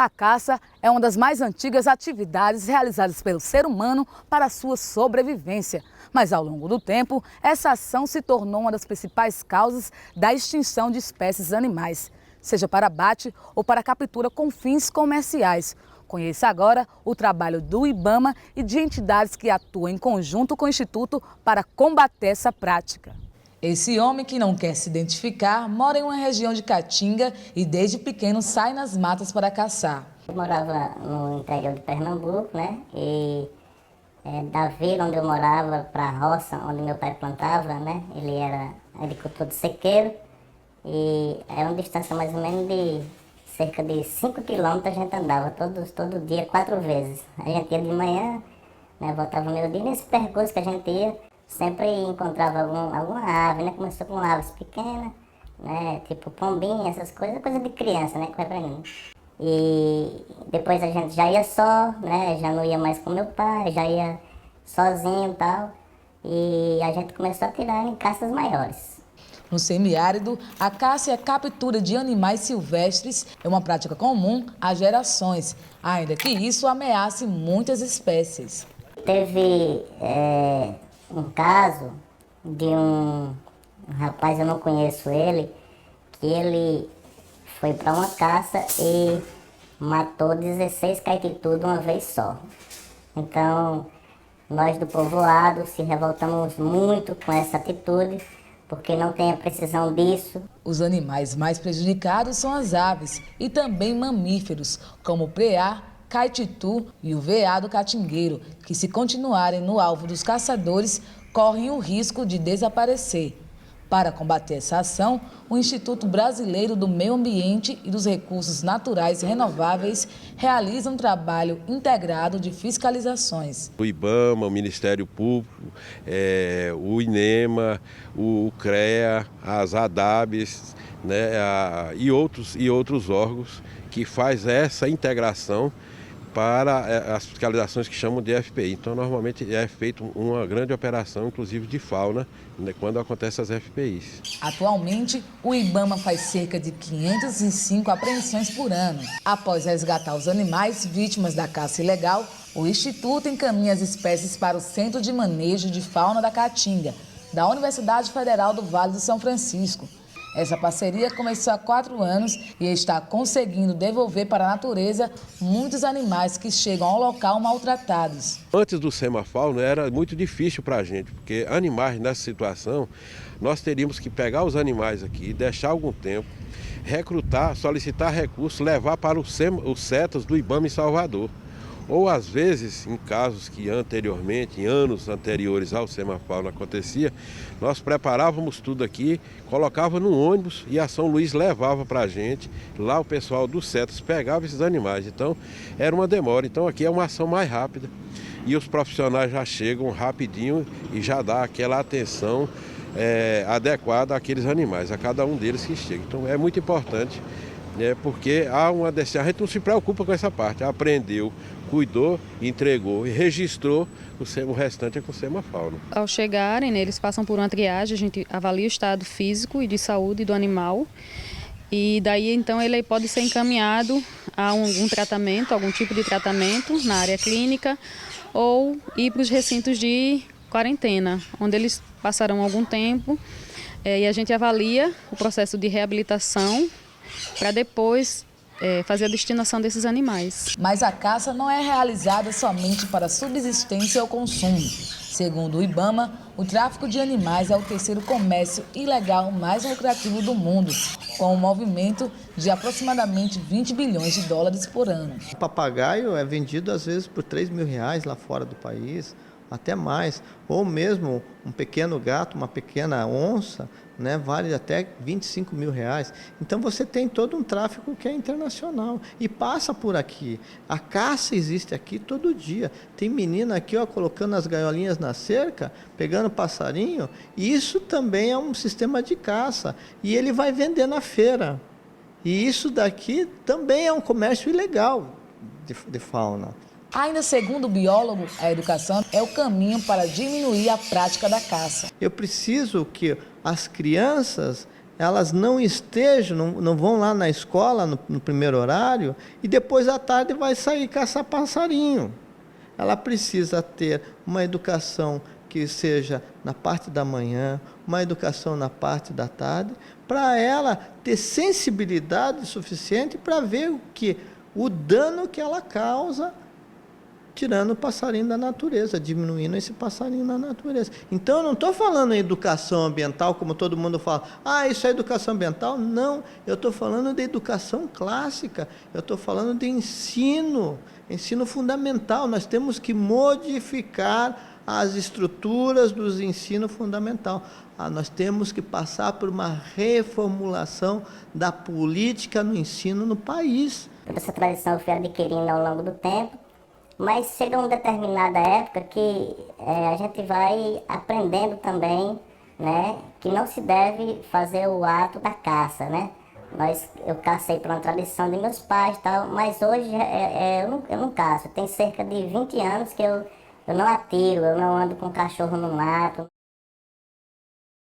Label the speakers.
Speaker 1: A caça é uma das mais antigas atividades realizadas pelo ser humano para a sua sobrevivência. Mas ao longo do tempo, essa ação se tornou uma das principais causas da extinção de espécies animais, seja para abate ou para captura com fins comerciais. Conheça agora o trabalho do IBAMA e de entidades que atuam em conjunto com o Instituto para combater essa prática. Esse homem, que não quer se identificar, mora em uma região de Caatinga e desde pequeno sai nas matas para caçar.
Speaker 2: Eu morava no interior de Pernambuco, né? E da vila onde eu morava para a roça onde meu pai plantava, né? Ele era agricultor de sequeiro e era uma distância mais ou menos de cerca de 5 quilômetros. A gente andava todo dia, 4 vezes. A gente ia de manhã, né? Voltava meio dia. Nesse percurso que a gente ia, sempre encontrava alguma ave, né? Começou com aves pequenas, né? Tipo pombinha, essas coisas, coisa de criança, né? Que vai pra mim. E depois a gente já ia só, né? Já não ia mais com meu pai, já ia sozinho e tal. E a gente começou a tirar em caças maiores.
Speaker 1: No semiárido, a caça e a captura de animais silvestres é uma prática comum há gerações, ainda que isso ameace muitas espécies.
Speaker 2: Teve um caso de um rapaz, eu não conheço ele, que ele foi para uma caça e matou 16 caititus de uma vez só. Então, nós do povoado se revoltamos muito com essa atitude, porque não tem a precisão disso.
Speaker 1: Os animais mais prejudicados são as aves e também mamíferos, como o preá, caititu e o veado catingueiro, que, se continuarem no alvo dos caçadores, correm o risco de desaparecer. Para combater essa ação, o Instituto Brasileiro do Meio Ambiente e dos Recursos Naturais Renováveis realiza um trabalho integrado de fiscalizações.
Speaker 3: O IBAMA, o Ministério Público, o INEMA, o CREA, as ADABs, né, e outros órgãos que faz essa integração para as fiscalizações que chamam de FPI. Então, normalmente é feita uma grande operação, inclusive de fauna, né, quando acontecem as FPIs.
Speaker 1: Atualmente, o IBAMA faz cerca de 505 apreensões por ano. Após resgatar os animais vítimas da caça ilegal, o Instituto encaminha as espécies para o Centro de Manejo de Fauna da Caatinga, da Universidade Federal do Vale do São Francisco. Essa parceria começou há 4 anos e está conseguindo devolver para a natureza muitos animais que chegam ao local maltratados.
Speaker 3: Antes do Semafauna era muito difícil para a gente, porque animais nessa situação, nós teríamos que pegar os animais aqui, deixar algum tempo, recrutar, solicitar recursos, levar para os CETAS do IBAMA em Salvador. Ou às vezes, em casos que anteriormente, em anos anteriores ao Semafauna acontecia, nós preparávamos tudo aqui, colocava no ônibus e a São Luís levava para a gente. Lá o pessoal dos CETAS pegava esses animais, então era uma demora. Então aqui é uma ação mais rápida e os profissionais já chegam rapidinho e já dá aquela atenção adequada àqueles animais, a cada um deles que chega. Então é muito importante, porque a gente não se preocupa com essa parte, aprendeu, cuidou, entregou e registrou, o restante é com o Semafauna.
Speaker 4: Ao chegarem, eles passam por uma triagem, a gente avalia o estado físico e de saúde do animal e daí então ele pode ser encaminhado a um tratamento, algum tipo de tratamento na área clínica ou ir para os recintos de quarentena, onde eles passarão algum tempo e a gente avalia o processo de reabilitação para depois fazer a destinação desses animais.
Speaker 1: Mas a caça não é realizada somente para subsistência ou consumo. Segundo o IBAMA, o tráfico de animais é o terceiro comércio ilegal mais lucrativo do mundo, com um movimento de aproximadamente 20 bilhões de dólares por ano.
Speaker 5: O papagaio é vendido às vezes por R$3 mil lá fora do país, até mais, ou mesmo um pequeno gato, uma pequena onça, né, vale até R$25 mil. Então você tem todo um tráfico que é internacional e passa por aqui. A caça existe aqui todo dia. Tem menina aqui, ó, colocando as gaiolinhas na cerca, pegando passarinho, e isso também é um sistema de caça. E ele vai vender na feira. E isso daqui também é um comércio ilegal de fauna.
Speaker 1: Ainda segundo o biólogo, a educação é o caminho para diminuir a prática da caça.
Speaker 5: Eu preciso que as crianças elas não estejam, não vão lá na escola no primeiro horário e depois à tarde vai sair caçar passarinho. Ela precisa ter uma educação que seja na parte da manhã, uma educação na parte da tarde, para ela ter sensibilidade suficiente para ver o dano que ela causa tirando o passarinho da natureza, diminuindo esse passarinho na natureza. Então, eu não estou falando em educação ambiental, como todo mundo fala, isso é educação ambiental? Não, eu estou falando de educação clássica, eu estou falando de ensino fundamental. Nós temos que modificar as estruturas do ensino fundamental. Nós temos que passar por uma reformulação da política no ensino no país.
Speaker 2: Toda essa tradição eu fui adquirindo ao longo do tempo, mas chega uma determinada época que a gente vai aprendendo também, né, que não se deve fazer o ato da caça, né? Eu cacei por uma tradição de meus pais e tal, mas hoje eu não caço. Tem cerca de 20 anos que eu não atiro, eu não ando com cachorro no mato.